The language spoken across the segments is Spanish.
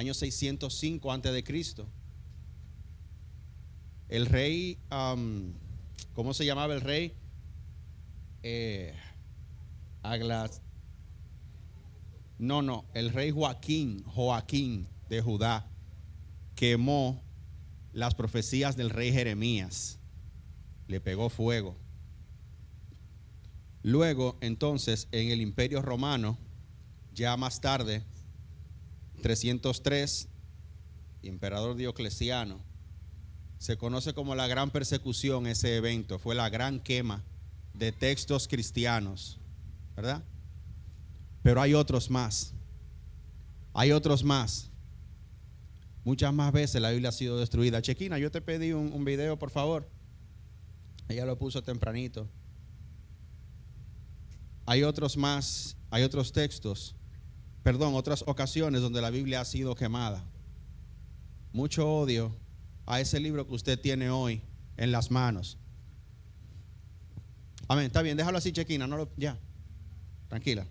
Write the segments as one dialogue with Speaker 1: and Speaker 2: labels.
Speaker 1: año 605 antes de Cristo. El rey, ¿cómo se llamaba el rey? El rey Joaquín de Judá quemó las profecías del rey Jeremías, le pegó fuego. Luego, entonces, en el Imperio Romano, ya más tarde, 303, emperador Diocleciano, se conoce como la gran persecución. Ese evento fue la gran quema de textos cristianos, ¿verdad? Pero hay otros más. Muchas más veces la Biblia ha sido destruida. Chequina, yo te pedí un video, por favor. Ella lo puso tempranito. Hay otros textos, otras ocasiones donde la Biblia ha sido quemada. Mucho odio a ese libro que usted tiene hoy en las manos. Amén, está bien, déjalo así, Chequina, ya, tranquila.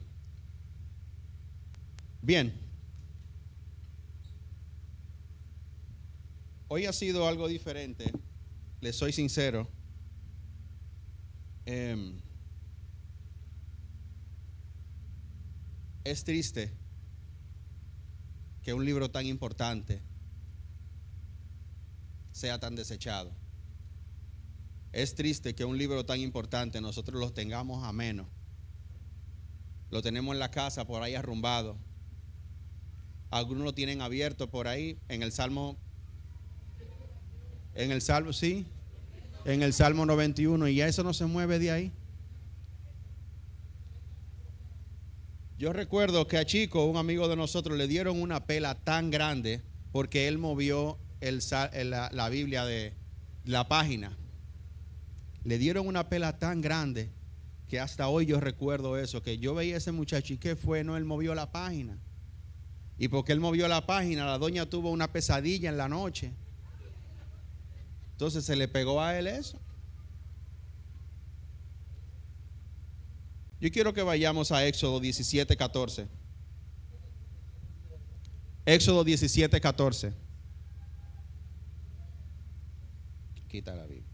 Speaker 1: Bien. Hoy ha sido algo diferente, les soy sincero. Es triste que un libro tan importante sea tan desechado. Es triste que un libro tan importante nosotros lo tengamos a menos. Lo tenemos en la casa por ahí arrumbado. Algunos lo tienen abierto por ahí en el Salmo 91, y ya eso no se mueve de ahí. Yo recuerdo que a Chico, un amigo de nosotros, le dieron una pela tan grande porque él movió la Biblia de la página. Le dieron una pela tan grande que hasta hoy yo recuerdo eso, que yo veía a ese muchacho y ¿qué fue? No, él movió la página. Y porque él movió la página, la doña tuvo una pesadilla en la noche. Entonces se le pegó a él eso. Yo quiero que vayamos a Éxodo 17:14. Éxodo 17:14. Quita la Biblia.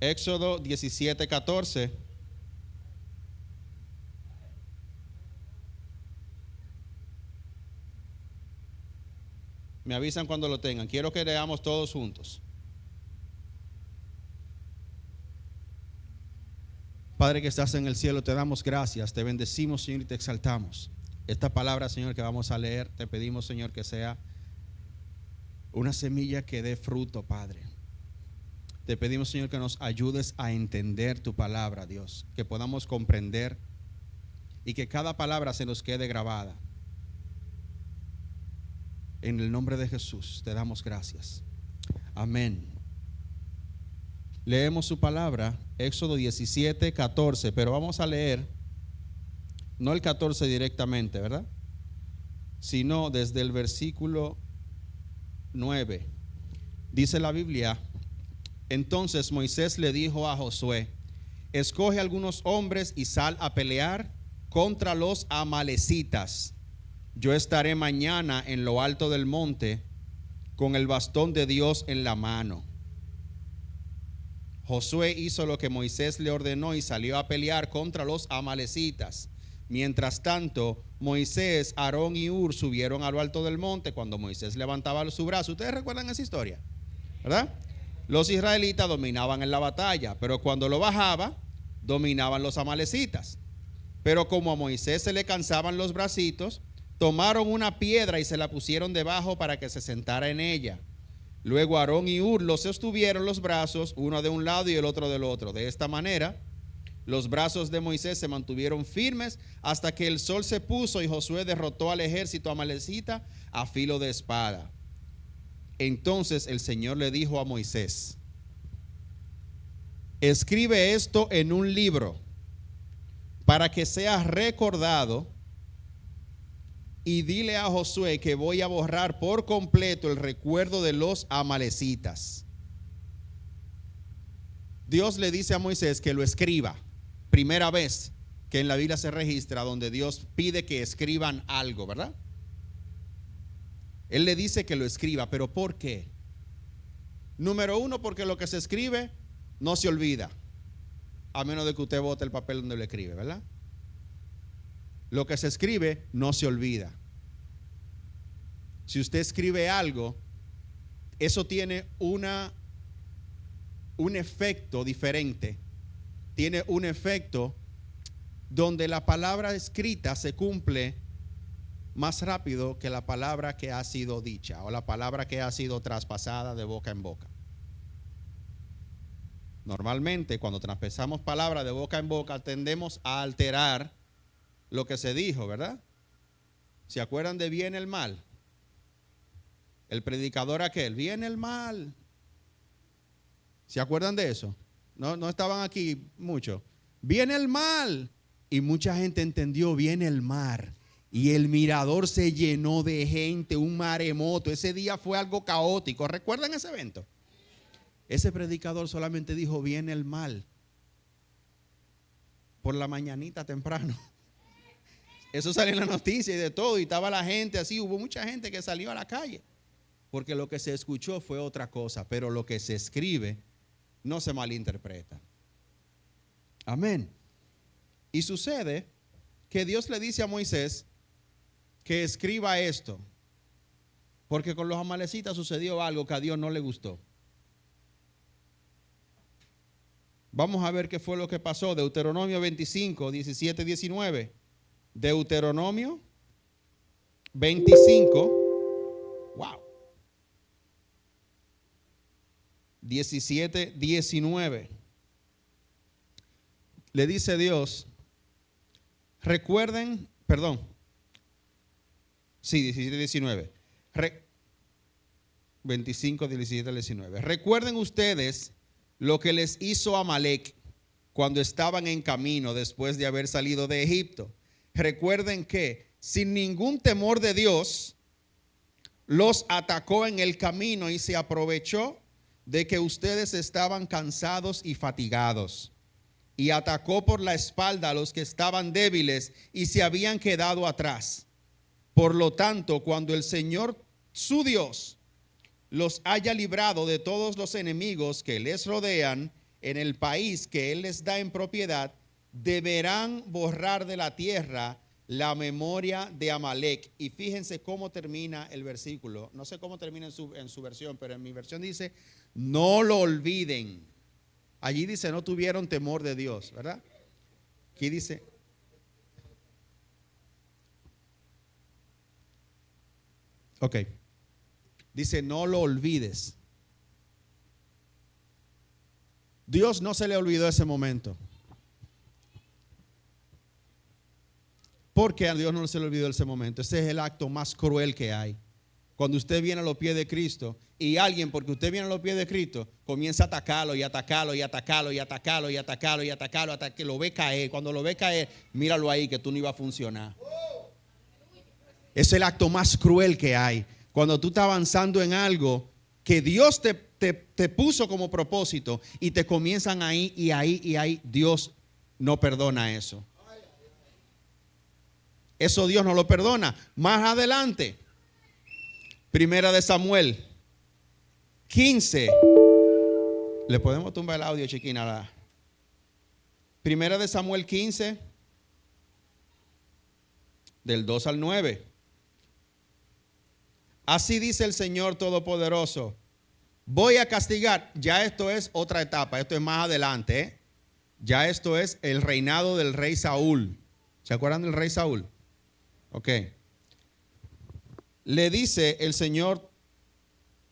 Speaker 1: Éxodo 17:14. Me avisan cuando lo tengan. Quiero que leamos todos juntos. Padre que estás en el cielo, te damos gracias, te bendecimos, Señor, y te exaltamos. Esta palabra, Señor, que vamos a leer, te pedimos, Señor, que sea una semilla que dé fruto, Padre. Te pedimos, Señor, que nos ayudes a entender tu palabra, Dios, que podamos comprender y que cada palabra se nos quede grabada. En el nombre de Jesús te damos gracias. Amén. Leemos su palabra, Éxodo 17:14, pero vamos a leer no el 14 directamente, ¿verdad? Sino desde el versículo 9. Dice la Biblia: entonces Moisés le dijo a Josué: escoge algunos hombres y sal a pelear contra los amalecitas. Yo estaré mañana en lo alto del monte con el bastón de Dios en la mano. Josué hizo lo que Moisés le ordenó y salió a pelear contra los amalecitas. Mientras tanto, Moisés, Aarón y Hur subieron a lo alto del monte. Cuando Moisés levantaba su brazo, ¿ustedes recuerdan esa historia? ¿Verdad? Los israelitas dominaban en la batalla, pero cuando lo bajaba, dominaban los amalecitas. Pero como a Moisés se le cansaban los bracitos, tomaron una piedra y se la pusieron debajo para que se sentara en ella. Luego Aarón y Hur los sostuvieron los brazos, uno de un lado y el otro del otro. De esta manera, los brazos de Moisés se mantuvieron firmes hasta que el sol se puso y Josué derrotó al ejército amalecita a filo de espada. Entonces el Señor le dijo a Moisés: escribe esto en un libro para que sea recordado, y dile a Josué que voy a borrar por completo el recuerdo de los amalecitas. Dios le dice a Moisés que lo escriba. Primera vez que en la Biblia se registra donde Dios pide que escriban algo, ¿verdad? Él le dice que lo escriba, pero ¿por qué? Número uno, porque lo que se escribe no se olvida, a menos de que usted bote el papel donde lo escribe, ¿verdad? Lo que se escribe no se olvida. Si usted escribe algo, eso tiene un efecto diferente. Tiene un efecto donde la palabra escrita se cumple más rápido que la palabra que ha sido dicha o la palabra que ha sido traspasada de boca en boca. Normalmente, cuando traspasamos palabras de boca en boca, tendemos a alterar lo que se dijo, ¿verdad? ¿Se acuerdan de viene el mal? El predicador aquel, viene el mal. ¿Se acuerdan de eso? No estaban aquí mucho. Viene el mal. Y mucha gente entendió, viene el mar. Y el mirador se llenó de gente, un maremoto. Ese día fue algo caótico. ¿Recuerdan ese evento? Ese predicador solamente dijo, viene el mal. Por la mañanita temprano. Eso salió en la noticia y de todo. Y estaba la gente así. Hubo mucha gente que salió a la calle. Porque lo que se escuchó fue otra cosa. Pero lo que se escribe no se malinterpreta. Amén. Y sucede que Dios le dice a Moisés que escriba esto. Porque con los amalecitas sucedió algo que a Dios no le gustó. Vamos a ver qué fue lo que pasó. Deuteronomio 25, 17, 19. Deuteronomio 25. Wow. 17, 19. Le dice Dios, recuerden, perdón. Sí, 17, 19. 25, 17, 19. Recuerden ustedes lo que les hizo Amalec cuando estaban en camino después de haber salido de Egipto. Recuerden que sin ningún temor de Dios los atacó en el camino y se aprovechó de que ustedes estaban cansados y fatigados. Y atacó por la espalda a los que estaban débiles y se habían quedado atrás. Por lo tanto, cuando el Señor, su Dios, los haya librado de todos los enemigos que les rodean en el país que Él les da en propiedad, deberán borrar de la tierra la memoria de Amalec. Y fíjense cómo termina el versículo. No sé cómo termina en su versión, pero en mi versión dice, no lo olviden. Allí dice, no tuvieron temor de Dios, ¿verdad? Aquí dice, ok. Dice, no lo olvides. Dios no se le olvidó ese momento. ¿Por qué a Dios no se le olvidó ese momento? Ese es el acto más cruel que hay. Cuando usted viene a los pies de Cristo y alguien, porque usted viene a los pies de Cristo, comienza a atacarlo y atacarlo y atacarlo y atacarlo y atacarlo y atacarlo hasta que lo ve caer. Cuando lo ve caer, míralo ahí que tú no ibas a funcionar. Es el acto más cruel que hay. Cuando tú estás avanzando en algo que Dios te puso como propósito y te comienzan ahí y ahí y ahí, Dios no perdona eso. Eso Dios no lo perdona. Más adelante, Primera de Samuel 15. Le podemos tumbar el audio, chiquina. Primera de Samuel 15, del 2 al 9. Así dice el Señor Todopoderoso, voy a castigar. Ya esto es otra etapa, esto es más adelante, ¿eh? Ya esto es el reinado del rey Saúl. ¿Se acuerdan del rey Saúl? Ok. Le dice el Señor,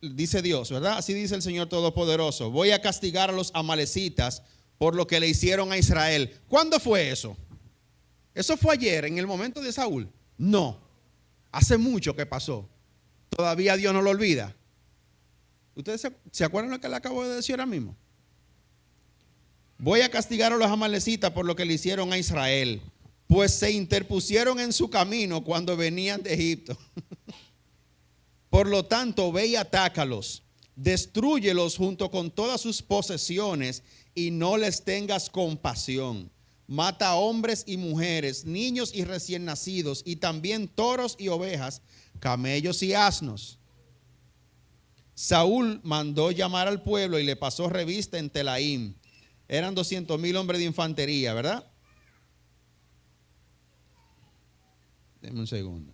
Speaker 1: dice Dios, ¿verdad? Así dice el Señor Todopoderoso, voy a castigar a los amalecitas por lo que le hicieron a Israel. ¿Cuándo fue eso? ¿Eso fue ayer, en el momento de Saúl? No, hace mucho que pasó. Todavía Dios no lo olvida. ¿Ustedes se acuerdan lo que le acabo de decir ahora mismo? Voy a castigar a los amalecitas por lo que le hicieron a Israel, pues se interpusieron en su camino cuando venían de Egipto. Por lo tanto, ve y atácalos, destrúyelos junto con todas sus posesiones y no les tengas compasión. Mata a hombres y mujeres, niños y recién nacidos, y también toros y ovejas. camellos y asnos. Saúl mandó llamar al pueblo y le pasó revista en Telaim. Eran 200,000 hombres de infantería, ¿verdad? Denme un segundo.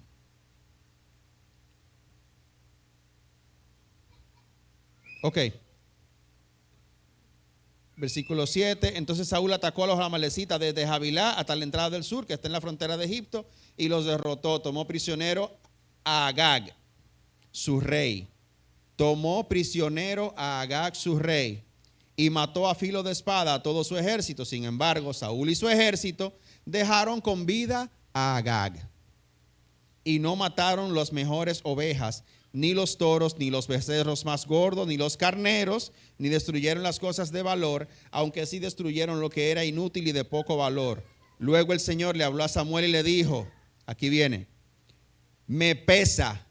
Speaker 1: Ok. Versículo 7. Entonces Saúl atacó a los amalecitas desde Javilá hasta la entrada del sur, que está en la frontera de Egipto, y los derrotó. Tomó prisionero a Agag, su rey. Tomó prisionero a Agag, su rey, y mató a filo de espada a todo su ejército. Sin embargo, Saúl y su ejército dejaron con vida a Agag, y no mataron las mejores ovejas, ni los toros, ni los becerros más gordos, ni los carneros, ni destruyeron las cosas de valor, aunque sí destruyeron lo que era inútil y de poco valor. Luego el Señor le habló a Samuel y le dijo, aquí viene, me pesa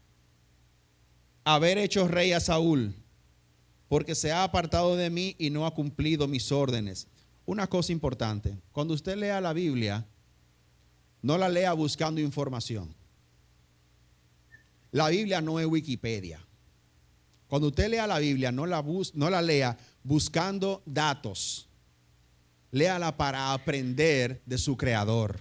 Speaker 1: haber hecho rey a Saúl, porque se ha apartado de mí y no ha cumplido mis órdenes. Una cosa importante, cuando usted lea la Biblia, no la lea buscando información. La Biblia no es Wikipedia. Cuando usted lea la Biblia, no la lea buscando datos. Léala para aprender de su creador.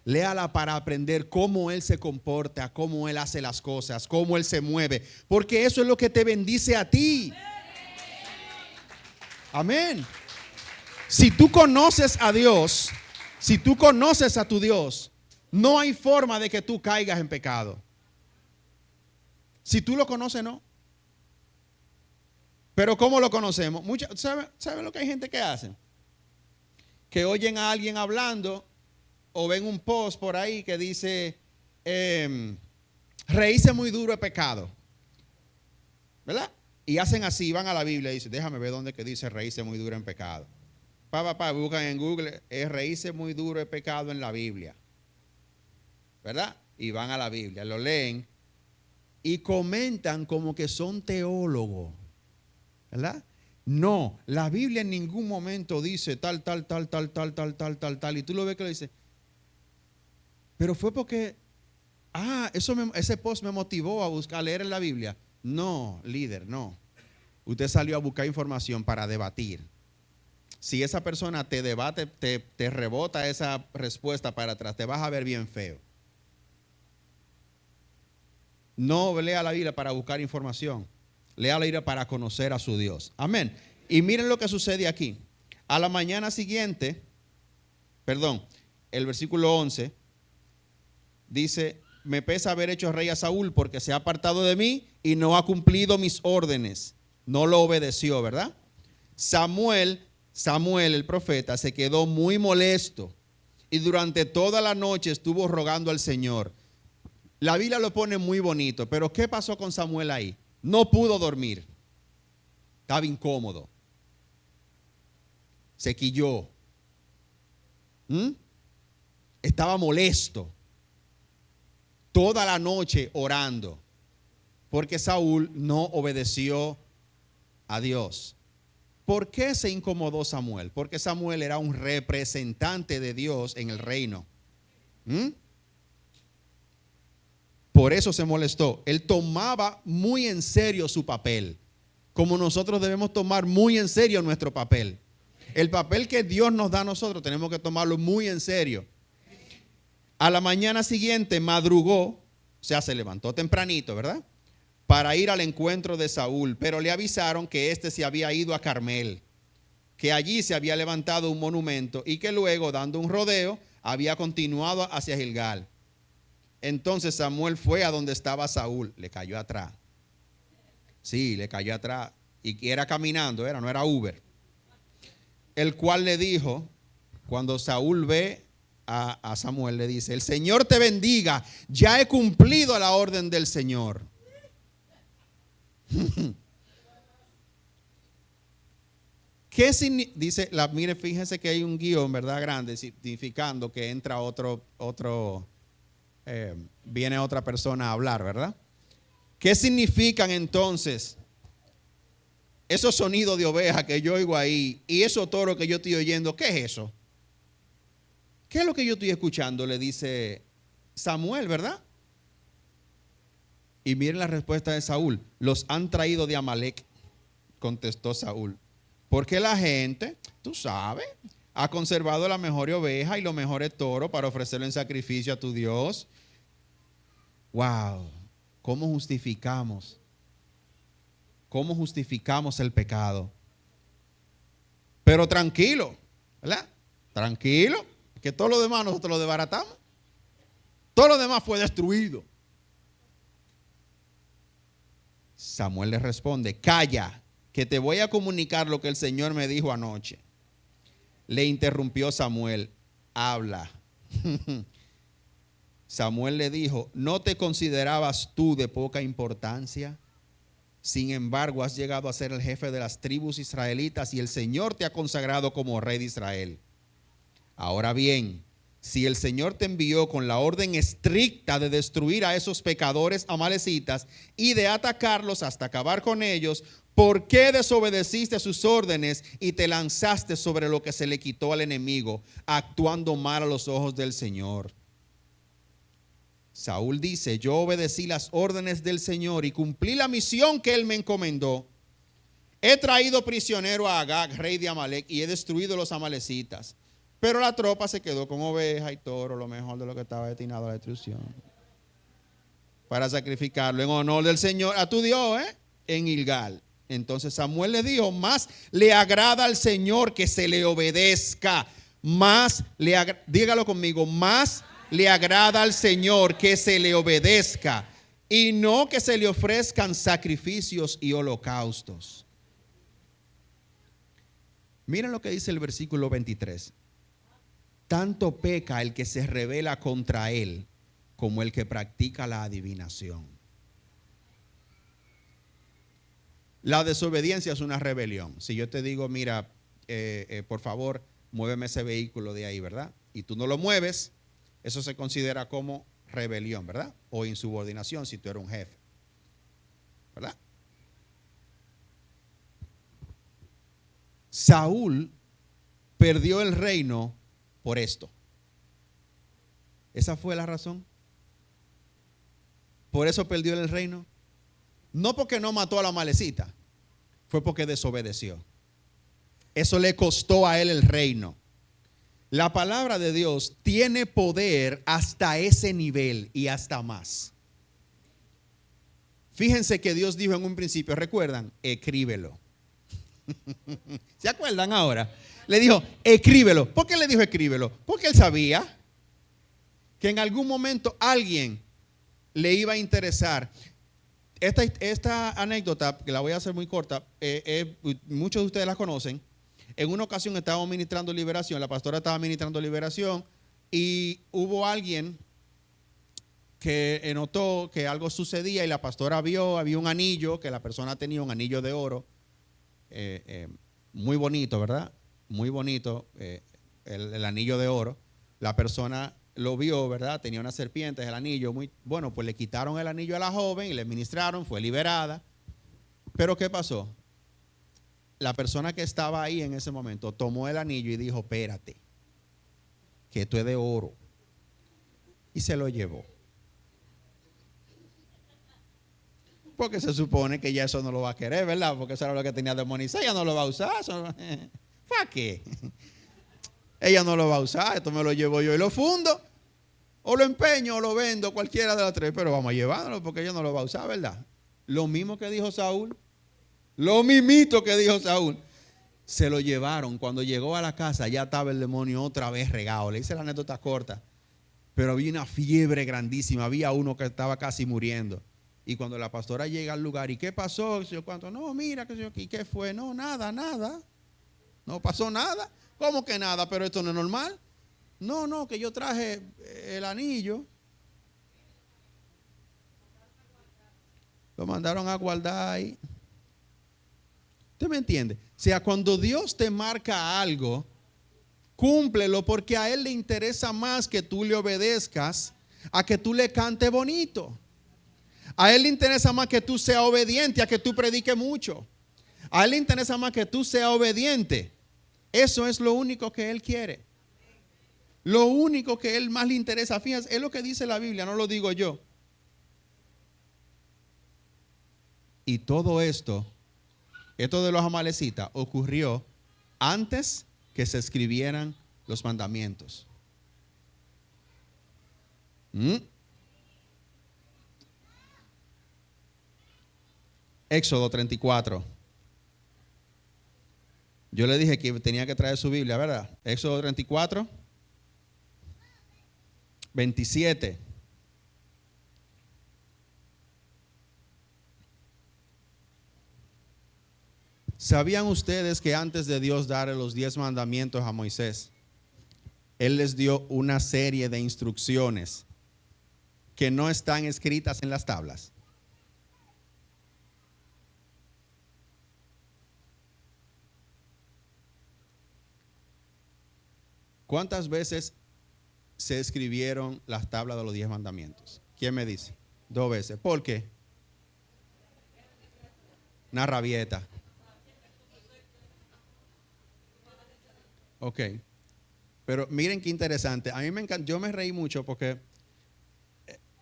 Speaker 1: Léala para aprender cómo Él se comporta, cómo Él hace las cosas, cómo Él se mueve. Porque eso es lo que te bendice a ti. Amén. Si tú conoces a Dios, si tú conoces a tu Dios, no hay forma de que tú caigas en pecado. Si tú lo conoces, no. Pero ¿cómo lo conocemos? ¿Sabe lo que hay gente que hace? Que oyen a alguien hablando o ven un post por ahí que dice, reírse muy duro es pecado. ¿Verdad? Y hacen así, van a la Biblia y dicen, déjame ver dónde que dice reírse muy duro en pecado. Buscan en Google, reírse muy duro es pecado en la Biblia. ¿Verdad? Y van a la Biblia, lo leen y comentan como que son teólogos. ¿Verdad? No, la Biblia en ningún momento dice tal. Y tú lo ves que le dice, pero fue porque, ese post me motivó a leer en la Biblia. No, líder, no. Usted salió a buscar información para debatir. Si esa persona te debate, te rebota esa respuesta para atrás, te vas a ver bien feo. No lea la Biblia para buscar información. Lea la Biblia para conocer a su Dios. Amén. Y miren lo que sucede aquí. A la mañana siguiente, el versículo 11 dice, me pesa haber hecho rey a Saúl porque se ha apartado de mí y no ha cumplido mis órdenes. No lo obedeció, ¿verdad? Samuel, el profeta, se quedó muy molesto y durante toda la noche estuvo rogando al Señor. La Biblia lo pone muy bonito, pero ¿qué pasó con Samuel ahí? No pudo dormir. Estaba incómodo. Se quilló. Estaba molesto. Toda la noche orando. Porque Saúl no obedeció a Dios. ¿Por qué se incomodó Samuel? Porque Samuel era un representante de Dios en el reino. Por eso se molestó. Él tomaba muy en serio su papel. Como nosotros debemos tomar muy en serio nuestro papel. El papel que Dios nos da a nosotros tenemos que tomarlo muy en serio. A la mañana siguiente madrugó, o sea, se levantó tempranito, ¿verdad? Para ir al encuentro de Saúl, pero le avisaron que éste se había ido a Carmel, que allí se había levantado un monumento y que luego, dando un rodeo, había continuado hacia Gilgal. Entonces Samuel fue a donde estaba Saúl, le cayó atrás. Sí, le cayó atrás. Y era caminando, no era Uber. El cual le dijo, cuando Saúl ve a Samuel, le dice, el Señor te bendiga, ya he cumplido la orden del Señor. ¿Qué significa? Dice, mire, fíjense que hay un guión, ¿verdad? Grande, significando que entra viene otra persona a hablar, ¿verdad? ¿Qué significan entonces esos sonidos de oveja que yo oigo ahí y esos toros que yo estoy oyendo? ¿Qué es eso? ¿Qué es lo que yo estoy escuchando? Le dice Samuel, ¿verdad? Y miren la respuesta de Saúl. Los han traído de Amalec, contestó Saúl. Porque la gente, tú sabes, ha conservado la mejor oveja y los mejores toros para ofrecerlo en sacrificio a tu Dios. Wow, ¿cómo justificamos? ¿Cómo justificamos el pecado? Pero tranquilo, ¿verdad? Tranquilo, que todo lo demás nosotros lo desbaratamos. Todo lo demás fue destruido. Samuel le responde, calla, que te voy a comunicar lo que el Señor me dijo anoche. Le interrumpió Samuel, habla. Samuel le dijo, ¿no te considerabas tú de poca importancia? Sin embargo, has llegado a ser el jefe de las tribus israelitas y el Señor te ha consagrado como rey de Israel. Ahora bien, si el Señor te envió con la orden estricta de destruir a esos pecadores amalecitas y de atacarlos hasta acabar con ellos, ¿por qué desobedeciste sus órdenes y te lanzaste sobre lo que se le quitó al enemigo, actuando mal a los ojos del Señor? Saúl dice, yo obedecí las órdenes del Señor y cumplí la misión que él me encomendó. He traído prisionero a Agag, rey de Amalec, y he destruido los amalecitas. Pero la tropa se quedó con oveja y toro, lo mejor de lo que estaba destinado a la destrucción, para sacrificarlo en honor del Señor, a tu Dios, en Gilgal. Entonces Samuel le dijo, más le agrada al Señor que se le obedezca. Dígalo conmigo, más le agrada al Señor que se le obedezca y no que se le ofrezcan sacrificios y holocaustos. Miren lo que dice el versículo 23. Tanto peca el que se rebela contra él como el que practica la adivinación. La desobediencia es una rebelión. Si yo te digo, mira, por favor, muéveme ese vehículo de ahí, ¿verdad? Y tú no lo mueves, eso se considera como rebelión, ¿verdad? O insubordinación si tú eres un jefe, ¿verdad? Saúl perdió el reino por esto. Esa fue la razón. Por eso perdió el reino. No porque no mató a la malecita, fue porque desobedeció. Eso le costó a él el reino. La palabra de Dios tiene poder hasta ese nivel y hasta más. Fíjense que Dios dijo en un principio, ¿recuerdan? Escríbelo. ¿Se acuerdan ahora? Le dijo, escríbelo. ¿Por qué le dijo escríbelo? Porque él sabía que en algún momento alguien le iba a interesar. Esta anécdota, que la voy a hacer muy corta, muchos de ustedes la conocen. En una ocasión estábamos ministrando liberación, la pastora estaba ministrando liberación y hubo alguien que notó que algo sucedía y la pastora vio, había un anillo, que la persona tenía un anillo de oro, muy bonito, ¿verdad? Muy bonito, el anillo de oro. La persona lo vio, ¿verdad? Tenía unas serpientes, el anillo, muy bueno, pues le quitaron el anillo a la joven y le ministraron, fue liberada. Pero ¿qué pasó? La persona que estaba ahí en ese momento tomó el anillo y dijo, espérate, que esto es de oro. Y se lo llevó. Porque se supone que ya eso no lo va a querer, ¿verdad? Porque eso era lo que tenía demonizado. Ella no lo va a usar. ¿Para qué? Ella no lo va a usar. Esto me lo llevo yo y lo fundo. O lo empeño o lo vendo, cualquiera de las tres. Pero vamos a llevarlo porque ella no lo va a usar, ¿verdad? Lo mismo que dijo Saúl. Lo mismito que dijo Saúl. Se lo llevaron. Cuando llegó a la casa ya estaba el demonio otra vez regado. Le hice la anécdota corta. Pero había una fiebre grandísima. Había uno que estaba casi muriendo. Y cuando la pastora llega al lugar, ¿y qué pasó? ¿Cuánto? No, mira, ¿y qué fue? No, nada. No pasó nada. ¿Cómo que nada? Pero esto no es normal. No, que yo traje el anillo. Lo mandaron a guardar ahí. ¿Usted me entiende? O sea, cuando Dios te marca algo, cúmplelo porque a Él le interesa más que tú le obedezcas a que tú le cantes bonito. A Él le interesa más que tú seas obediente a que tú prediques mucho. A Él le interesa más que tú seas obediente. Eso es lo único que Él quiere. Lo único que Él más le interesa, fíjense, es lo que dice la Biblia, no lo digo yo. Y todo esto de los amalecitas ocurrió antes que se escribieran los mandamientos. Éxodo 34. Yo le dije que tenía que traer su Biblia, ¿verdad? Éxodo 34, 27. ¿Sabían ustedes que antes de Dios darle los 10 mandamientos a Moisés, Él les dio una serie de instrucciones que no están escritas en las tablas? ¿Cuántas veces se escribieron las tablas de los 10 mandamientos? ¿Quién me dice? 2 veces. ¿Por qué? Una rabieta. Ok. Pero miren qué interesante. A mí me encanta. Yo me reí mucho porque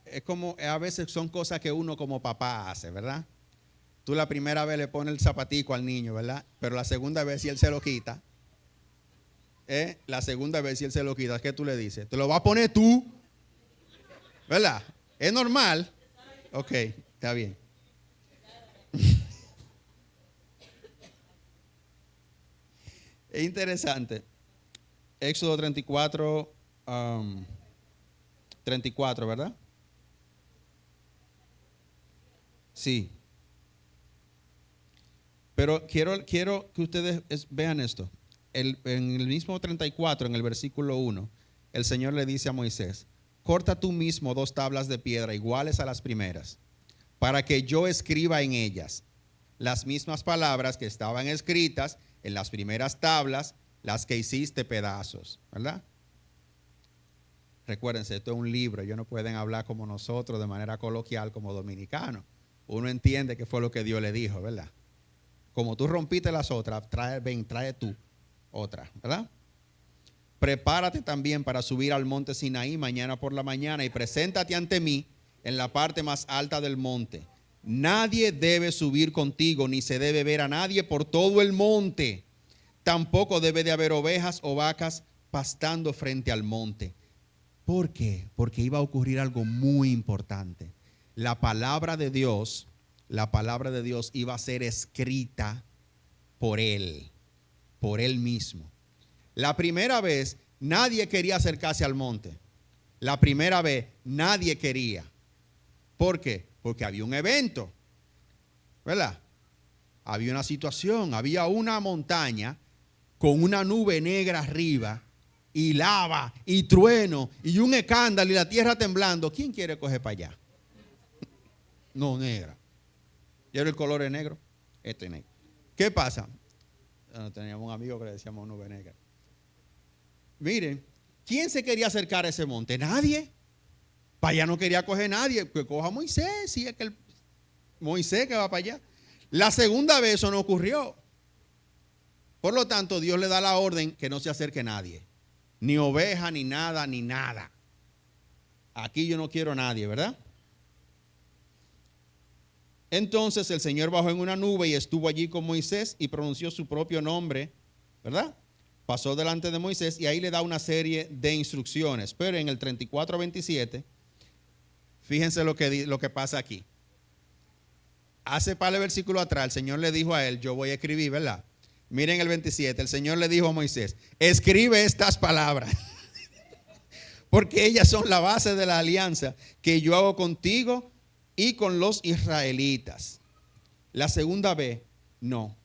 Speaker 1: es como, a veces son cosas que uno como papá hace, ¿verdad? Tú la primera vez le pones el zapatico al niño, ¿verdad? Pero la segunda vez si él se lo quita, la segunda vez si él se lo quita, ¿qué tú le dices? Te lo vas a poner tú, ¿verdad? Es normal. Ok, está bien. Es interesante. Éxodo 34, 34, ¿verdad? Sí. Pero quiero que ustedes vean esto. En el mismo 34, en el versículo 1, el Señor le dice a Moisés: corta tú mismo 2 tablas de piedra iguales a las primeras, para que yo escriba en ellas las mismas palabras que estaban escritas en las primeras tablas, las que hiciste pedazos, ¿verdad? Recuérdense, esto es un libro, ellos no pueden hablar como nosotros de manera coloquial como dominicanos. Uno entiende que fue lo que Dios le dijo, ¿verdad? Como tú rompiste las otras, trae tú otra, ¿verdad? Prepárate también para subir al monte Sinaí mañana por la mañana y preséntate ante mí en la parte más alta del monte. Nadie debe subir contigo, ni se debe ver a nadie por todo el monte. Tampoco debe de haber ovejas o vacas pastando frente al monte. ¿Por qué? Porque iba a ocurrir algo muy importante. La palabra de Dios iba a ser escrita por él mismo. La primera vez nadie quería acercarse al monte. La primera vez nadie quería. ¿Por qué? Porque había un evento, ¿verdad? Había una situación, había una montaña con una nube negra arriba y lava y trueno y un escándalo y la tierra temblando. ¿Quién quiere coger para allá? No, negra. ¿Y ahora el color es negro? Este es negro. ¿Qué pasa? Teníamos un amigo que le decíamos nube negra. Miren, ¿quién se quería acercar a ese monte? Nadie. Para allá no quería coger nadie. Que coja Moisés, si es que Moisés que va para allá. La segunda vez eso no ocurrió. Por lo tanto, Dios le da la orden que no se acerque nadie. Ni oveja, ni nada, ni nada. Aquí yo no quiero a nadie, ¿verdad? Entonces el Señor bajó en una nube y estuvo allí con Moisés y pronunció su propio nombre, ¿verdad? Pasó delante de Moisés y ahí le da una serie de instrucciones. Pero en el 34:27, fíjense lo que pasa aquí. Hace par de versículos atrás, el Señor le dijo a él: yo voy a escribir, ¿verdad? Miren el 27, el Señor le dijo a Moisés: escribe estas palabras, porque ellas son la base de la alianza que yo hago contigo y con los israelitas. La segunda vez, no.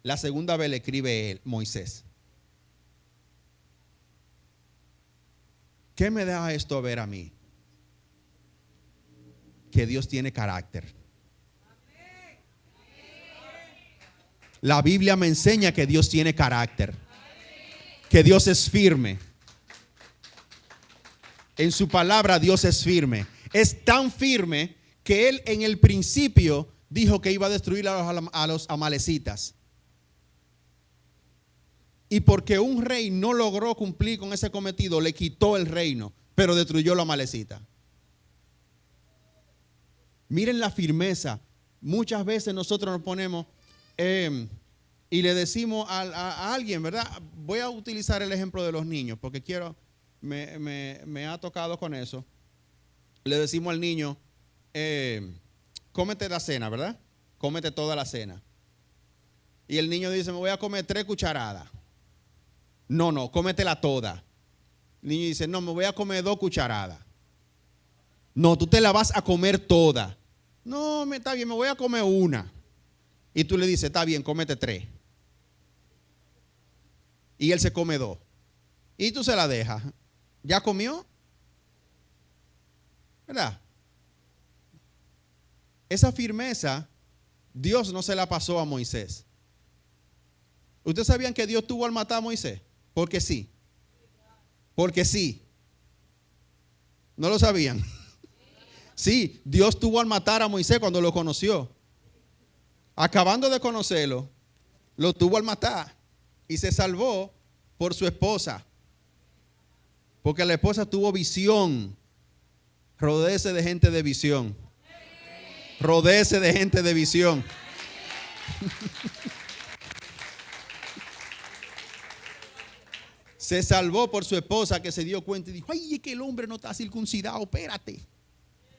Speaker 1: La segunda vez le escribe él, Moisés. ¿Qué me da esto a ver a mí? Que Dios tiene carácter. La Biblia me enseña que Dios tiene carácter. Que Dios es firme. En su palabra Dios es firme. Es tan firme que Él en el principio dijo que iba a destruir a los amalecitas. Y porque un rey no logró cumplir con ese cometido, le quitó el reino, pero destruyó a los amalecitas. Miren la firmeza Muchas veces nosotros nos ponemos y le decimos a alguien, ¿verdad? Voy a utilizar el ejemplo de los niños porque me ha tocado con eso. Le decimos al niño, cómete la cena, ¿verdad? Cómete toda la cena. Y el niño dice, me voy a comer 3 cucharadas. No, cómetela toda. El niño dice, no, me voy a comer 2 cucharadas. No, tú te la vas a comer toda. No, está bien, me voy a comer 1. Y tú le dices, está bien, cómete 3. Y él se come 2. Y tú se la dejas. ¿Ya comió? ¿Verdad? Esa firmeza, Dios no se la pasó a Moisés. ¿Ustedes sabían que Dios tuvo al matar a Moisés? Porque sí. Porque sí. ¿No lo sabían? Sí, Dios tuvo al matar a Moisés cuando lo conoció. Acabando de conocerlo, lo tuvo al matar y se salvó por su esposa. Porque la esposa tuvo visión. Rodéese de gente de visión. Rodéese de gente de visión. Se salvó por su esposa que se dio cuenta y dijo, ay, es que el hombre no está circuncidado, espérate.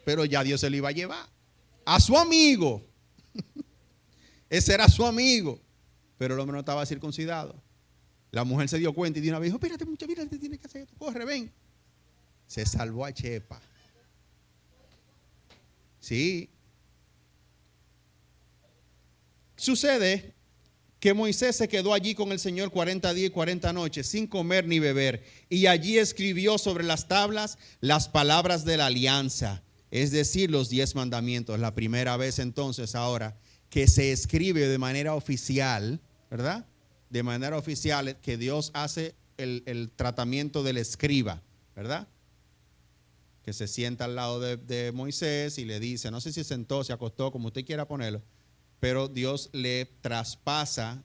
Speaker 1: Pero ya Dios se lo iba a llevar. A su amigo. Ese era su amigo. Pero el hombre no estaba circuncidado. La mujer se dio cuenta y de una vez dijo, espérate, muchacha, mira, te tienes que hacer esto. Corre, ven. Se salvó a Chepa. Sí. Sucede que Moisés se quedó allí con el Señor 40 días y 40 noches sin comer ni beber. Y allí escribió sobre las tablas las palabras de la alianza. Es decir, los 10 mandamientos. La primera vez entonces ahora que se escribe de manera oficial, ¿verdad? De manera oficial que Dios hace el tratamiento del escriba, ¿verdad? Que se sienta al lado de Moisés y le dice, no sé si sentó, se acostó, como usted quiera ponerlo, pero Dios le traspasa,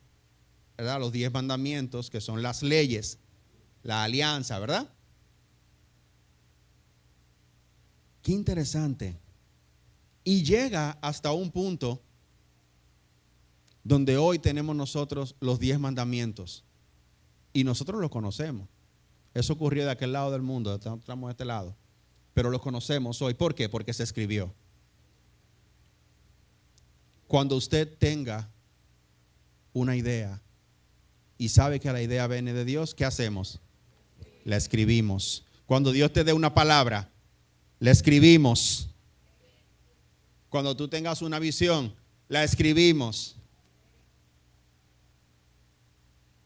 Speaker 1: ¿verdad? Los 10 mandamientos que son las leyes, la alianza, ¿verdad? Qué interesante. Y llega hasta un punto donde hoy tenemos nosotros los 10 mandamientos y nosotros los conocemos. Eso ocurrió de aquel lado del mundo, estamos de este lado, pero los conocemos hoy. ¿Por qué? Porque se escribió. Cuando usted tenga una idea y sabe que la idea viene de Dios, ¿qué hacemos? La escribimos. Cuando Dios te dé una palabra, la escribimos. Cuando tú tengas una visión, la escribimos.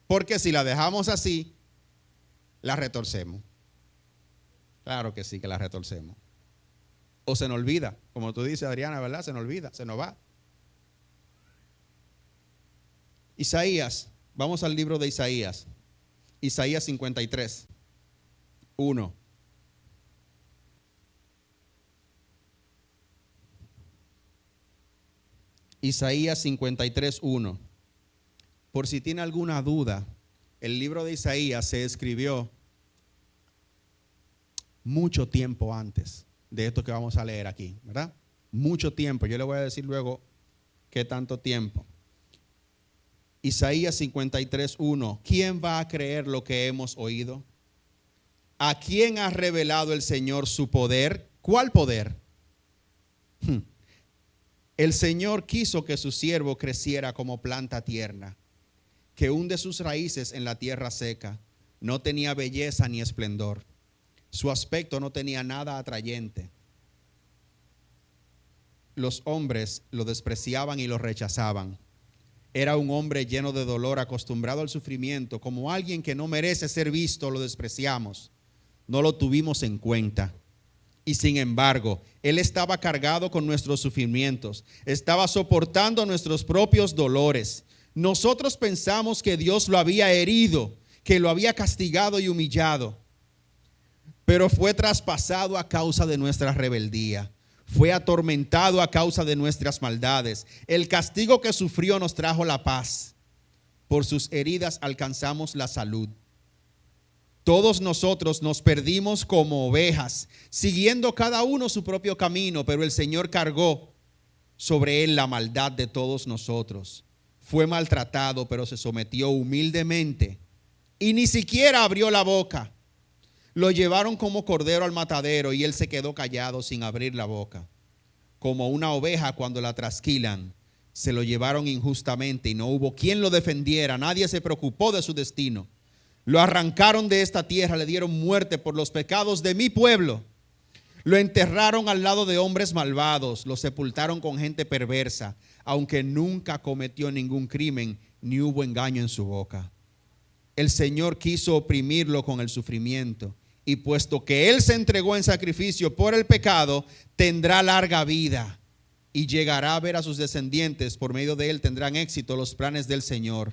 Speaker 1: Porque si la dejamos así, la retorcemos. Claro que sí, que la retorcemos. O se nos olvida, como tú dices, Adriana, ¿verdad? Se nos olvida, se nos va. Isaías, vamos al libro de Isaías. Isaías 53, 1. Isaías 53, 1. Por si tiene alguna duda, el libro de Isaías se escribió mucho tiempo antes de esto que vamos a leer aquí, ¿verdad? Mucho tiempo. Yo le voy a decir luego qué tanto tiempo. Isaías 53, 1. ¿Quién va a creer lo que hemos oído? ¿A quién ha revelado el Señor su poder? ¿Cuál poder? El Señor quiso que su siervo creciera como planta tierna, que hunde sus raíces en la tierra seca. No tenía belleza ni esplendor. Su aspecto no tenía nada atrayente. Los hombres lo despreciaban y lo rechazaban. Era un hombre lleno de dolor, acostumbrado al sufrimiento. Como alguien que no merece ser visto, lo despreciamos. No lo tuvimos en cuenta. Y sin embargo, Él estaba cargado con nuestros sufrimientos. Estaba soportando nuestros propios dolores. Nosotros pensamos que Dios lo había herido, que lo había castigado y humillado. Pero fue traspasado a causa de nuestra rebeldía. Fue atormentado a causa de nuestras maldades. El castigo que sufrió nos trajo la paz. Por sus heridas alcanzamos la salud. Todos nosotros nos perdimos como ovejas, siguiendo cada uno su propio camino, pero el Señor cargó sobre él la maldad de todos nosotros. Fue maltratado, pero se sometió humildemente y ni siquiera abrió la boca. Lo llevaron como cordero al matadero y él se quedó callado sin abrir la boca. Como una oveja cuando la trasquilan, se lo llevaron injustamente y no hubo quien lo defendiera. Nadie se preocupó de su destino. Lo arrancaron de esta tierra, le dieron muerte por los pecados de mi pueblo. Lo enterraron al lado de hombres malvados, lo sepultaron con gente perversa, aunque nunca cometió ningún crimen, ni hubo engaño en su boca. El Señor quiso oprimirlo con el sufrimiento, y puesto que Él se entregó en sacrificio por el pecado, tendrá larga vida y llegará a ver a sus descendientes. Por medio de Él tendrán éxito los planes del Señor.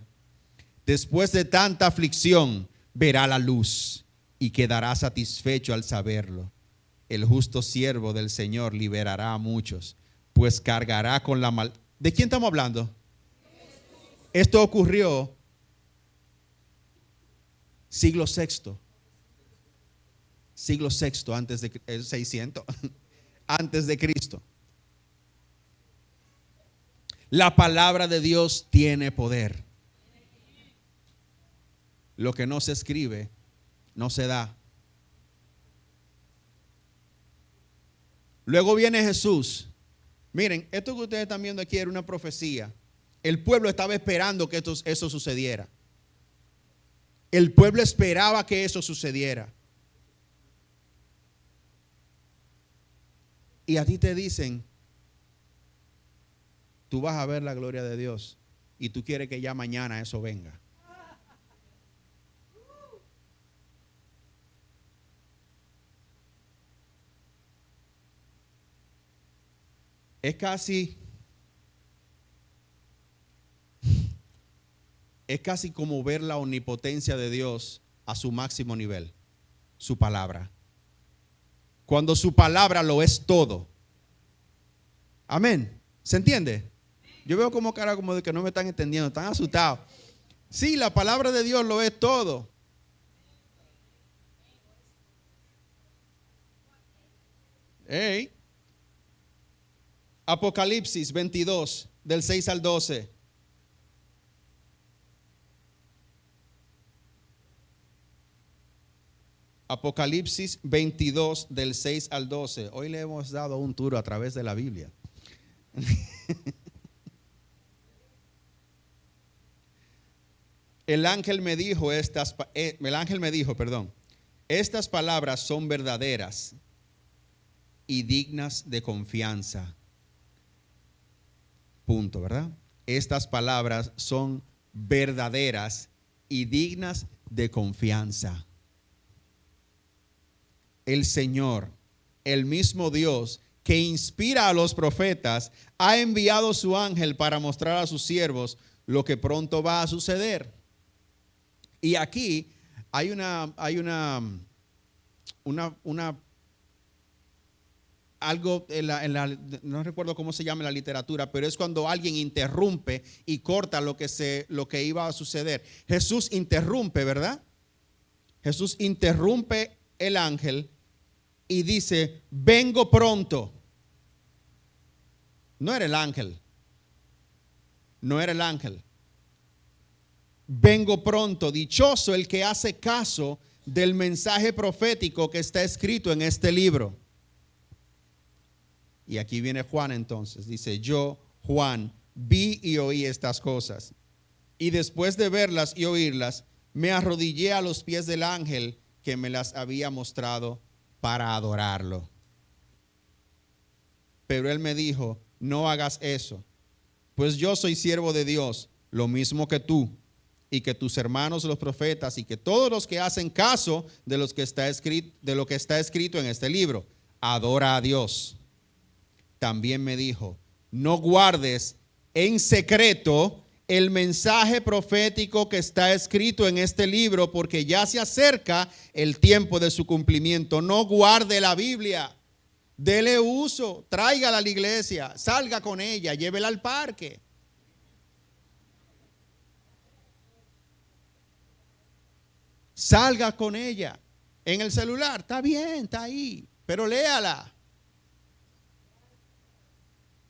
Speaker 1: Después de tanta aflicción, verá la luz y quedará satisfecho al saberlo. El justo siervo del Señor liberará a muchos, pues cargará con la maldad. ¿De quién estamos hablando? Esto ocurrió siglo sexto antes de 600 antes de Cristo. La palabra de Dios tiene poder. Lo que no se escribe no se da. Luego viene Jesús. Miren, esto que ustedes están viendo aquí era una profecía. El pueblo estaba esperando que eso sucediera. El pueblo esperaba que eso sucediera. Y a ti te dicen, tú vas a ver la gloria de Dios y tú quieres que ya mañana eso venga. Es casi como ver la omnipotencia de Dios a su máximo nivel, su palabra. Cuando su palabra lo es todo. Amén. ¿Se entiende? Yo veo como cara como de que no me están entendiendo, están asustados. Sí, la palabra de Dios lo es todo. Hey. Apocalipsis 22, del 6 al 12. Apocalipsis 22, del 6 al 12. Hoy le hemos dado un tour a través de la Biblia. El ángel me dijo, estas palabras son verdaderas y dignas de confianza. Punto, ¿verdad? Estas palabras son verdaderas y dignas de confianza. El Señor, el mismo Dios que inspira a los profetas, ha enviado su ángel para mostrar a sus siervos lo que pronto va a suceder. Y aquí hay algo no recuerdo cómo se llama en la literatura, pero es cuando alguien interrumpe y corta lo que iba a suceder. Jesús interrumpe, ¿verdad? Jesús interrumpe el ángel y dice, vengo pronto. No era el ángel. Vengo pronto. Dichoso el que hace caso del mensaje profético que está escrito en este libro. Y aquí viene Juan entonces. Dice, yo, Juan, vi y oí estas cosas. Y después de verlas y oírlas, me arrodillé a los pies del ángel que me las había mostrado para adorarlo. Pero él me dijo, no hagas eso, pues yo soy siervo de Dios, lo mismo que tú, y que tus hermanos los profetas, y que todos los que hacen caso de lo que está escrito en este libro. Adora a Dios. También me dijo, no guardes en secreto el mensaje profético que está escrito en este libro, porque ya se acerca el tiempo de su cumplimiento. No guarde la Biblia, dele uso, tráigala a la iglesia, salga con ella, llévela al parque. Salga con ella. En el celular, está bien, está ahí, pero léala.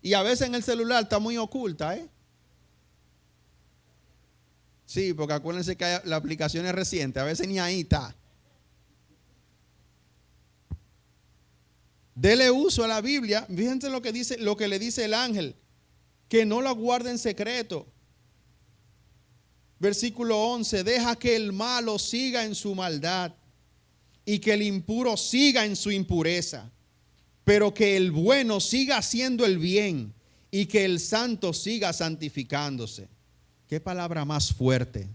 Speaker 1: Y a veces en el celular está muy oculta, ¿eh? Sí, porque acuérdense que la aplicación es reciente, a veces ni ahí está. Dele uso a la Biblia. Fíjense lo que dice, lo que le dice el ángel, que no la guarde en secreto. Versículo 11, deja que el malo siga en su maldad y que el impuro siga en su impureza, pero que el bueno siga haciendo el bien y que el santo siga santificándose. Qué palabra más fuerte,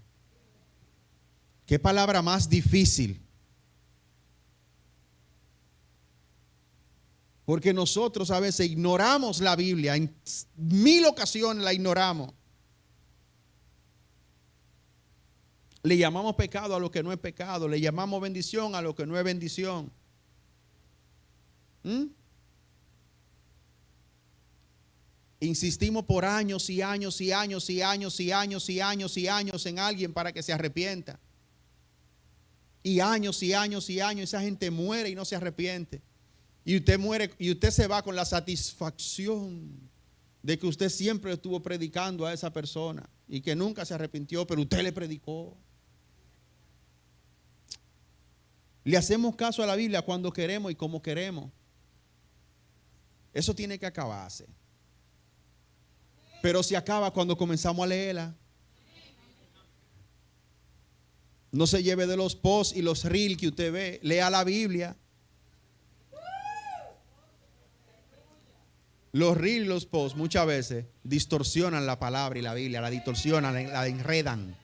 Speaker 1: qué palabra más difícil. Porque nosotros a veces ignoramos la Biblia, en 1000 ocasiones la ignoramos. Le llamamos pecado a lo que no es pecado, le llamamos bendición a lo que no es bendición. Insistimos por años y años y años y años y años y años y años en alguien para que se arrepienta. Y años y años y años, esa gente muere y no se arrepiente. Y usted muere y usted se va con la satisfacción de que usted siempre estuvo predicando a esa persona y que nunca se arrepintió, pero usted le predicó. Le hacemos caso a la Biblia cuando queremos y como queremos. Eso tiene que acabarse. Pero se acaba cuando comenzamos a leerla. No se lleve de los posts y los reels que usted ve. Lea la Biblia. Los reels y los posts muchas veces distorsionan la palabra y la Biblia. La distorsionan, la enredan.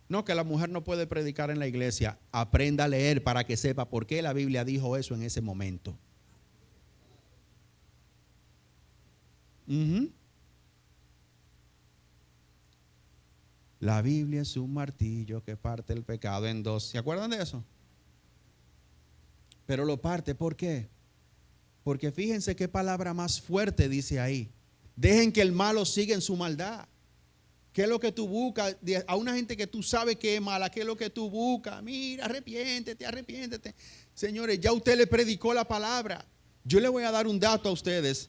Speaker 1: No, que la mujer no puede predicar en la iglesia. Aprenda a leer para que sepa por qué la Biblia dijo eso en ese momento. La Biblia es un martillo que parte el pecado en dos. ¿Se acuerdan de eso? Pero lo parte, ¿por qué? Porque fíjense qué palabra más fuerte dice ahí. Dejen que el malo siga en su maldad. ¿Qué es lo que tú buscas? A una gente que tú sabes que es mala, ¿qué es lo que tú buscas? Mira, arrepiéntete, arrepiéntete. Señores, ya usted le predicó la palabra. Yo le voy a dar un dato a ustedes.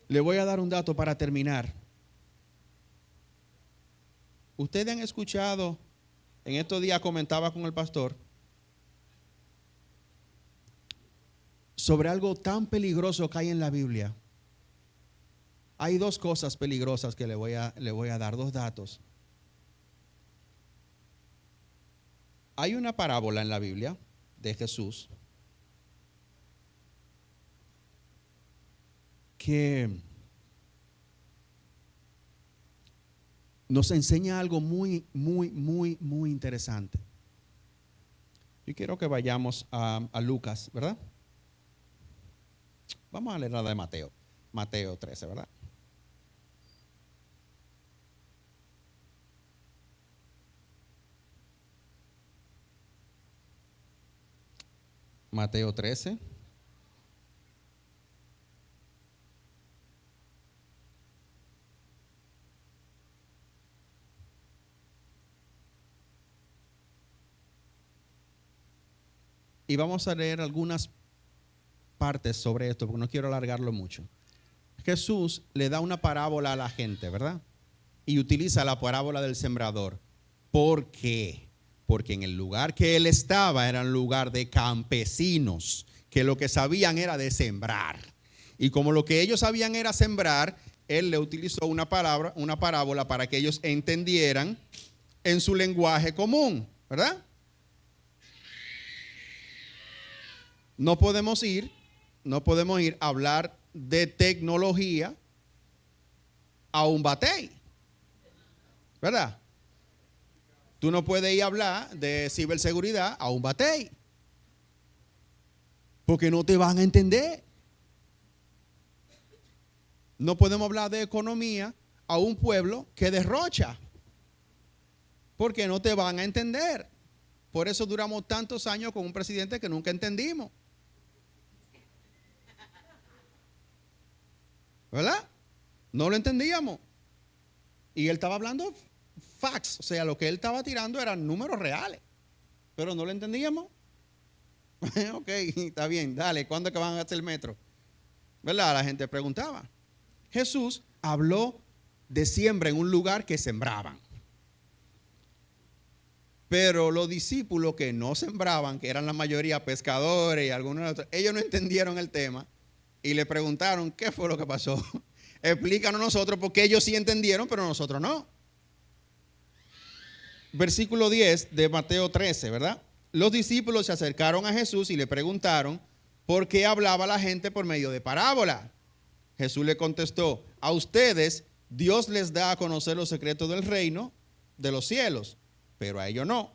Speaker 1: Le voy a dar un dato para terminar. Ustedes han escuchado, en estos días comentaba con el pastor, sobre algo tan peligroso que hay en la Biblia. Hay dos cosas peligrosas que le voy a dar, dos datos. Hay una parábola en la Biblia de Jesús que nos enseña algo muy, muy, muy, muy interesante. Yo quiero que vayamos a Lucas, ¿verdad? Vamos a leer la de Mateo. Mateo 13, ¿verdad? Mateo 13. Y vamos a leer algunas partes sobre esto, porque no quiero alargarlo mucho. Jesús le da una parábola a la gente, ¿verdad? Y utiliza la parábola del sembrador. ¿Por qué? Porque en el lugar que él estaba era un lugar de campesinos, que lo que sabían era de sembrar. Y como lo que ellos sabían era sembrar, él le utilizó una parábola para que ellos entendieran en su lenguaje común, ¿verdad? No podemos ir a hablar de tecnología a un batey, ¿verdad? Tú no puedes ir a hablar de ciberseguridad a un batey, porque no te van a entender. No podemos hablar de economía a un pueblo que derrocha, porque no te van a entender. Por eso duramos tantos años con un presidente que nunca entendimos, ¿verdad? No lo entendíamos. Y él estaba hablando facts, o sea, lo que él estaba tirando eran números reales, pero no lo entendíamos. Ok, está bien, dale, ¿cuándo es que van a hacer el metro? ¿verdad? La gente preguntaba. Jesús habló de siembra en un lugar que sembraban. Pero los discípulos que no sembraban, que eran la mayoría pescadores y algunos otros, ellos no entendieron el tema y le preguntaron qué fue lo que pasó. Explícanos nosotros, porque ellos sí entendieron, pero nosotros no. Versículo 10 de Mateo 13, ¿verdad? Los discípulos se acercaron a Jesús y le preguntaron por qué hablaba la gente por medio de parábola. Jesús le contestó: a ustedes Dios les da a conocer los secretos del reino de los cielos, pero a ellos no.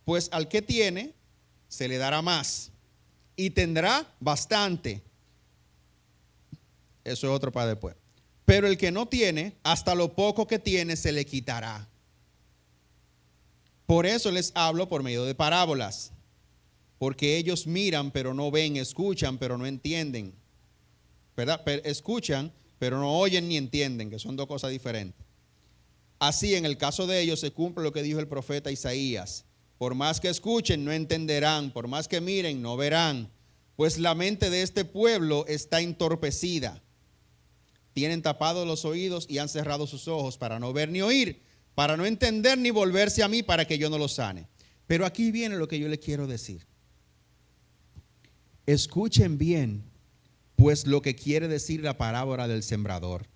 Speaker 1: Pues al que tiene, se le dará más y tendrá bastante. Eso es otro para después. Pero el que no tiene, hasta lo poco que tiene se le quitará. Por eso les hablo por medio de parábolas, porque ellos miran pero no ven, escuchan pero no entienden, ¿verdad? Escuchan pero no oyen ni entienden, que son dos cosas diferentes. Así, en el caso de ellos se cumple lo que dijo el profeta Isaías: por más que escuchen no entenderán, por más que miren no verán, pues la mente de este pueblo está entorpecida. Tienen tapados los oídos y han cerrado sus ojos para no ver ni oír, para no entender ni volverse a mí para que yo no los sane. Pero aquí viene lo que yo le quiero decir. Escuchen bien, pues, lo que quiere decir la parábola del sembrador.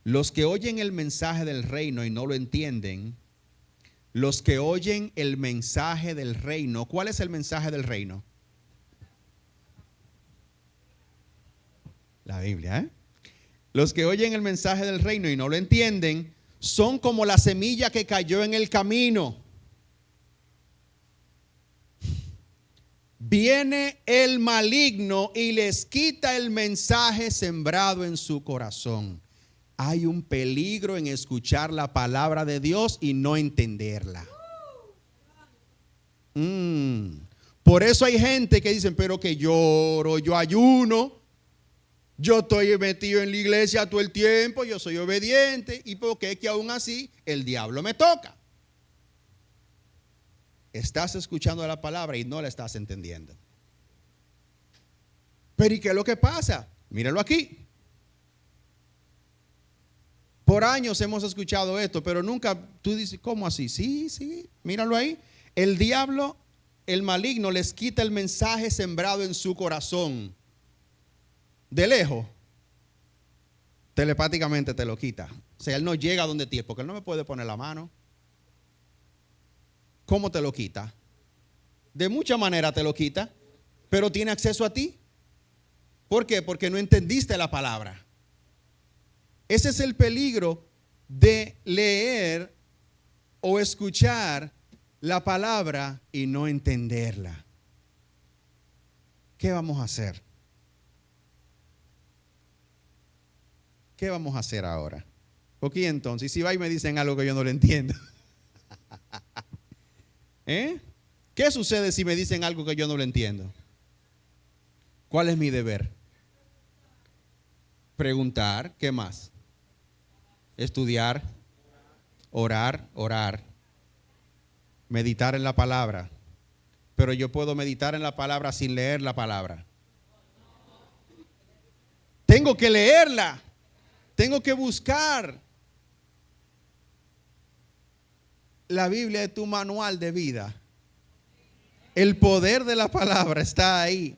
Speaker 1: Los que oyen el mensaje del reino y no lo entienden, los que oyen el mensaje del reino. ¿Cuál es el mensaje del reino? La Biblia, ¿eh? Los que oyen el mensaje del reino y no lo entienden son como la semilla que cayó en el camino. Viene el maligno y les quita el mensaje sembrado en su corazón. Hay un peligro en escuchar la palabra de Dios y no entenderla. Por eso hay gente que dicen: pero que lloro, yo ayuno, yo estoy metido en la iglesia todo el tiempo, yo soy obediente, y porque es que aún así el diablo me toca. Estás escuchando la palabra y no la estás entendiendo. Pero ¿y qué es lo que pasa? Míralo aquí. Por años hemos escuchado esto, pero nunca tú dices: ¿cómo así? Sí, míralo ahí. El diablo, el maligno, les quita el mensaje sembrado en su corazón. De lejos, telepáticamente te lo quita. O sea, él no llega donde ti, porque él no me puede poner la mano. ¿Cómo te lo quita? De muchas maneras te lo quita, pero tiene acceso a ti. ¿Por qué? Porque no entendiste la palabra. Ese es el peligro de leer o escuchar la palabra y no entenderla. ¿Qué vamos a hacer? ¿Qué vamos a hacer ahora? Porque entonces, si va y me dicen algo que yo no lo entiendo. ¿Qué sucede si me dicen algo que yo no lo entiendo? ¿Cuál es mi deber? Preguntar. ¿Qué más? Estudiar, orar, meditar en la palabra. Pero yo puedo meditar en la palabra sin leer la palabra. Tengo que leerla. Tengo que buscar. La Biblia es tu manual de vida. El poder de la palabra está ahí.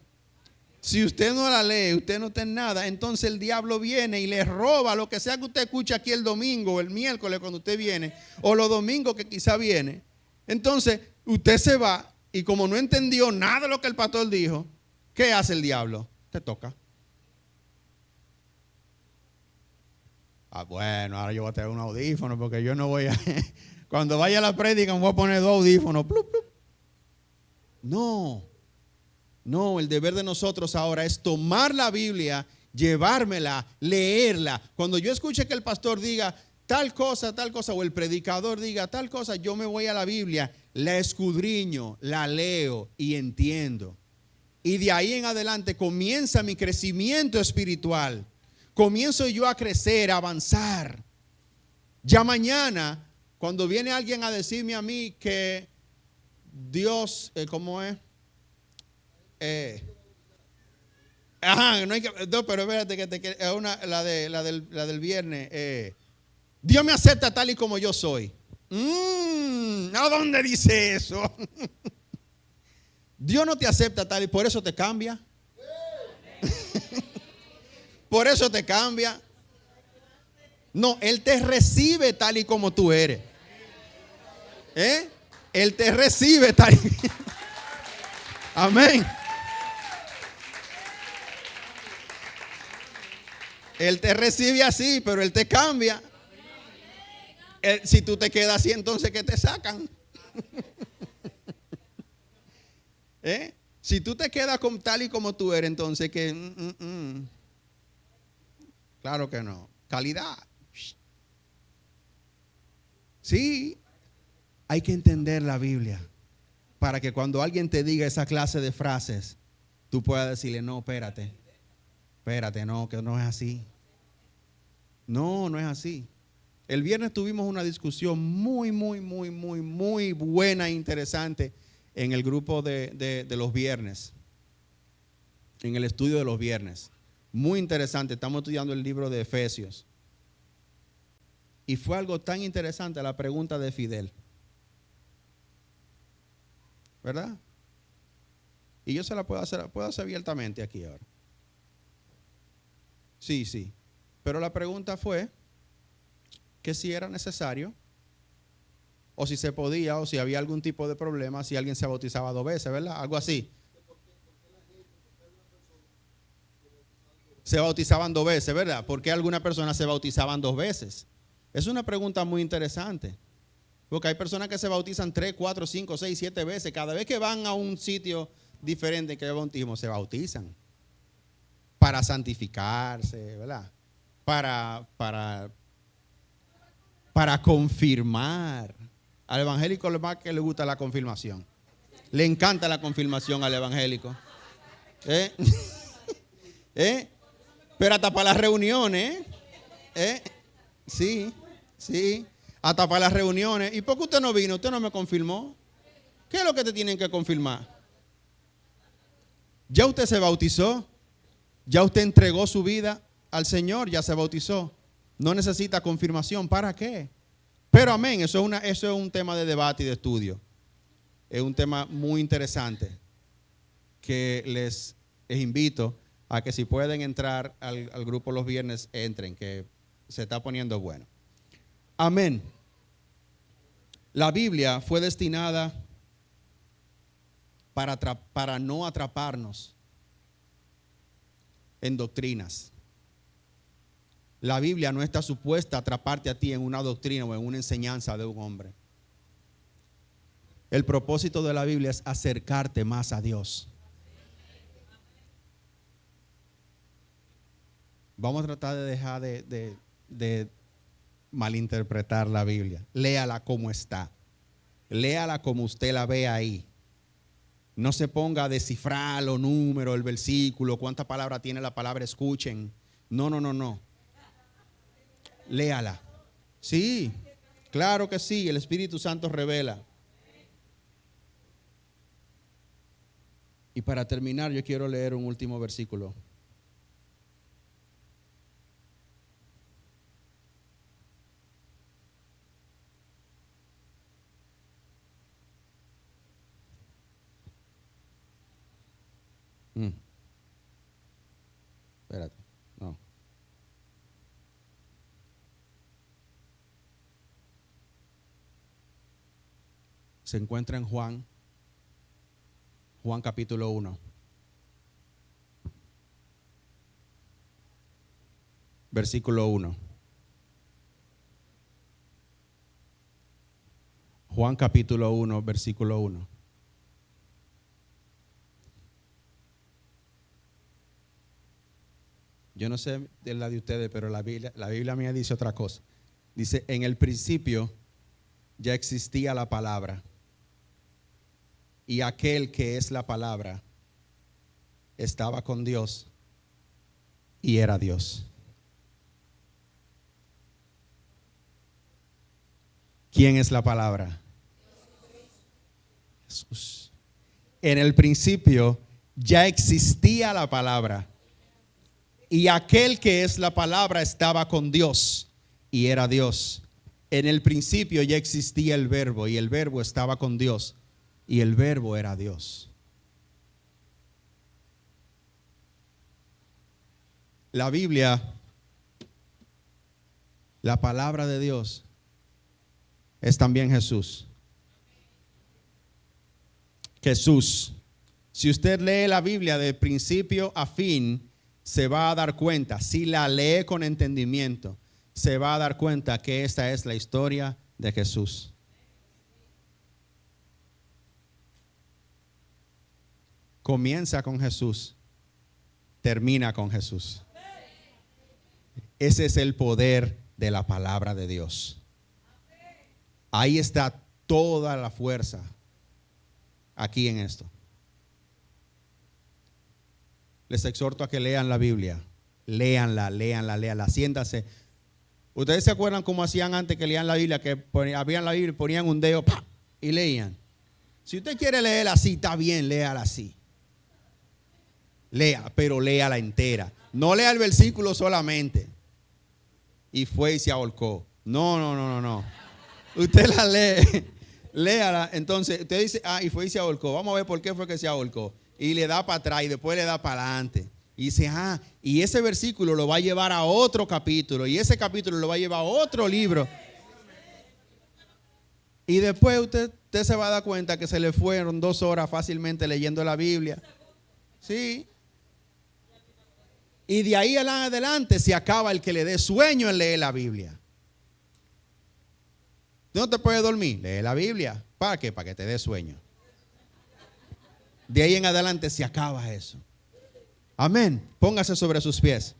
Speaker 1: Si usted no la lee, usted no tiene nada, entonces el diablo viene y le roba lo que sea que usted escucha aquí el domingo o el miércoles cuando usted viene, o los domingos que quizá viene. Entonces usted se va y como no entendió nada de lo que el pastor dijo, ¿qué hace el diablo? Te toca. Bueno, ahora yo voy a tener un audífono porque yo no voy a... Cuando vaya a la prédica me voy a poner dos audífonos. Plup, plup. No, el deber de nosotros ahora es tomar la Biblia, llevármela, leerla. Cuando yo escuche que el pastor diga tal cosa, o el predicador diga tal cosa, yo me voy a la Biblia, la escudriño, la leo y entiendo. Y de ahí en adelante comienza mi crecimiento espiritual. Comienzo yo a crecer, a avanzar. Ya mañana, cuando viene alguien a decirme a mí que Dios, ¿cómo es? Ajá, no hay que, no, pero espérate que es la del viernes. Dios me acepta tal y como yo soy. ¿A dónde dice eso? Dios no te acepta tal y por eso te cambia. Por eso te cambia. No, Él te recibe tal y como tú eres. Él te recibe tal y... Amén. Él te recibe así, pero Él te cambia. Si tú te quedas así, entonces ¿qué te sacan? Si tú te quedas tal y como tú eres, entonces que... Claro que no. Calidad. Sí, hay que entender la Biblia para que cuando alguien te diga esa clase de frases, tú puedas decirle, no, espérate, no, que no es así. No, no es así. El viernes tuvimos una discusión muy buena e interesante en el grupo de los viernes, en el estudio de los viernes. Muy interesante, estamos estudiando el libro de Efesios. Y fue algo tan interesante la pregunta de Fidel. ¿Verdad? Y yo se la puedo hacer abiertamente aquí ahora. Sí. Pero la pregunta fue que si era necesario, o si se podía, o si había algún tipo de problema, si alguien se bautizaba 2 veces, ¿verdad? Algo así. Se bautizaban 2 veces, ¿verdad? ¿Por qué algunas personas se bautizaban 2 veces? Es una pregunta muy interesante. Porque hay personas que se bautizan 3, 4, 5, 6, 7 veces. Cada vez que van a un sitio diferente que el bautismo, se bautizan. Para santificarse, ¿verdad? Para confirmar. Al evangélico lo más que le gusta la confirmación. Le encanta la confirmación al evangélico. Pero hasta para las reuniones. Sí. Hasta para las reuniones. ¿Y por qué usted no vino? ¿Usted no me confirmó? ¿Qué es lo que te tienen que confirmar? Ya usted se bautizó. Ya usted entregó su vida al Señor. Ya se bautizó. No necesita confirmación. ¿Para qué? Pero amén. Eso es un tema de debate y de estudio. Es un tema muy interesante que les invito a que si pueden entrar al grupo los viernes, entren, que se está poniendo bueno. Amén. La Biblia fue destinada para no atraparnos en doctrinas. La Biblia no está supuesta a atraparte a ti en una doctrina o en una enseñanza de un hombre. El propósito de la Biblia es acercarte más a Dios. Vamos a tratar de dejar de malinterpretar la Biblia. Léala como está. Léala como usted la ve ahí. No se ponga a descifrar los números, el versículo, cuántas palabras tiene la palabra escuchen. No. Léala. Sí, claro que sí, el Espíritu Santo revela. Y para terminar, yo quiero leer un último versículo. Espérate, no. Se encuentra en Juan capítulo 1. Versículo 1. Juan capítulo 1, versículo 1. Yo no sé de la de ustedes, pero la Biblia mía dice otra cosa. Dice, en el principio ya existía la palabra. Y aquel que es la palabra estaba con Dios y era Dios. ¿Quién es la palabra? Jesús. En el principio ya existía la palabra. Y aquel que es la palabra estaba con Dios y era Dios. En el principio ya existía el verbo y el verbo estaba con Dios y el verbo era Dios. La Biblia, la palabra de Dios, es también Jesús. Jesús. Si usted lee la Biblia de principio a fin, se va a dar cuenta, si la lee con entendimiento, se va a dar cuenta que esta es la historia de Jesús. Comienza con Jesús, termina con Jesús. Ese es el poder de la palabra de Dios. Ahí está toda la fuerza aquí en esto. Les exhorto a que lean la Biblia. Léanla. Siéntase. ¿Ustedes se acuerdan cómo hacían antes que leían la Biblia? Que abrían la Biblia y ponían un dedo ¡pah! Y leían. Si usted quiere leerla así, está bien, léala así. Lea, pero léala entera. No lea el versículo solamente. Y fue y se ahorcó. No. Usted la lee. Léala. Entonces, usted dice, y fue y se ahorcó. Vamos a ver por qué fue que se ahorcó. Y le da para atrás y después le da para adelante. Y dice, y ese versículo lo va a llevar a otro capítulo. Y ese capítulo lo va a llevar a otro libro. Y después usted se va a dar cuenta que se le fueron 2 horas fácilmente leyendo la Biblia. Sí. Y de ahí en adelante se acaba el que le dé sueño en leer la Biblia. ¿Tú no te puedes dormir? Lee la Biblia. ¿Para qué? Para que te dé sueño. De ahí en adelante se acaba eso. Amén. Póngase sobre sus pies.